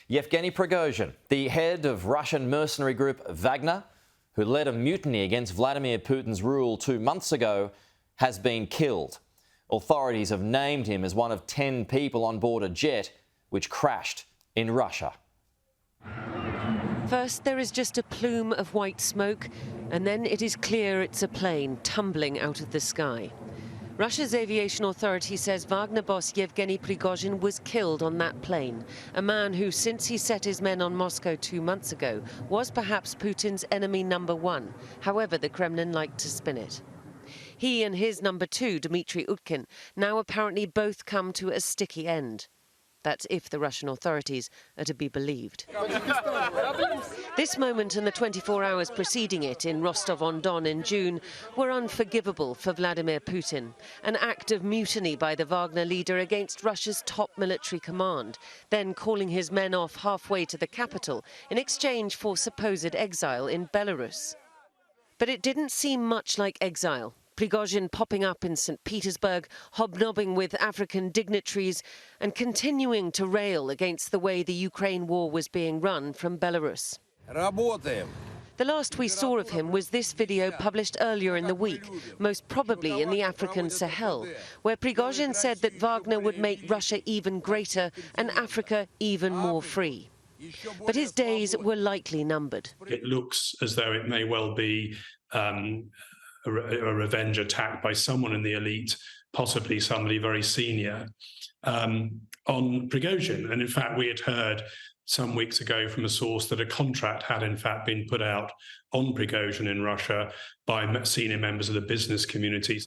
Yevgeny Prigozhin, the head of Russian mercenary group Wagner, who led a mutiny against Vladimir Putin's rule 2 months ago, has been killed. Authorities have named him as one of 10 people on board a jet which crashed in Russia. First, there is just a plume of white smoke, and then it is clear it's a plane tumbling out of the sky. Russia's aviation authority says Wagner boss Yevgeny Prigozhin was killed on that plane, a man who, since he set his men on Moscow 2 months ago, was perhaps Putin's enemy number one, however the Kremlin liked to spin it. He and his number two, Dmitry Utkin, now apparently both come to a sticky end. That's if the Russian authorities are to be believed. This moment and the 24 hours preceding it in Rostov-on-Don in June were unforgivable for Vladimir Putin, an act of mutiny by the Wagner leader against Russia's top military command, then calling his men off halfway to the capital in exchange for supposed exile in Belarus. But it didn't seem much like exile. Prigozhin popping up in St. Petersburg, hobnobbing with African dignitaries and continuing to rail against the way the Ukraine war was being run from Belarus. The last we saw of him was this video published earlier in the week, most probably in the African Sahel, where Prigozhin said that Wagner would make Russia even greater and Africa even more free. But his days were likely numbered. It looks as though it may well be a revenge attack by someone in the elite, possibly somebody very senior, on Prigozhin. And in fact, we had heard some weeks ago from a source that a contract had in fact been put out on Prigozhin in Russia by senior members of the business community.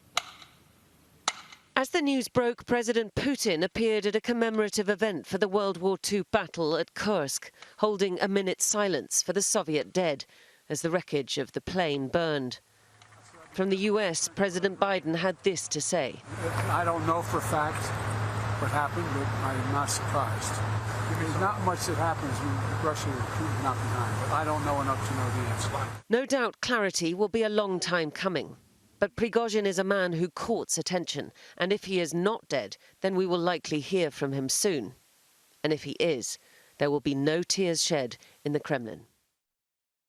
As the news broke, President Putin appeared at a commemorative event for the World War II battle at Kursk, holding a minute's silence for the Soviet dead as the wreckage of the plane burned. From the US, President Biden had this to say. I don't know for a fact what happened, but I'm not surprised. There's not much that happens when Russia and Putin are not behind, but I don't know enough to know the answer. No doubt clarity will be a long time coming. But Prigozhin is a man who courts attention, and if he is not dead, then we will likely hear from him soon. And if he is, there will be no tears shed in the Kremlin.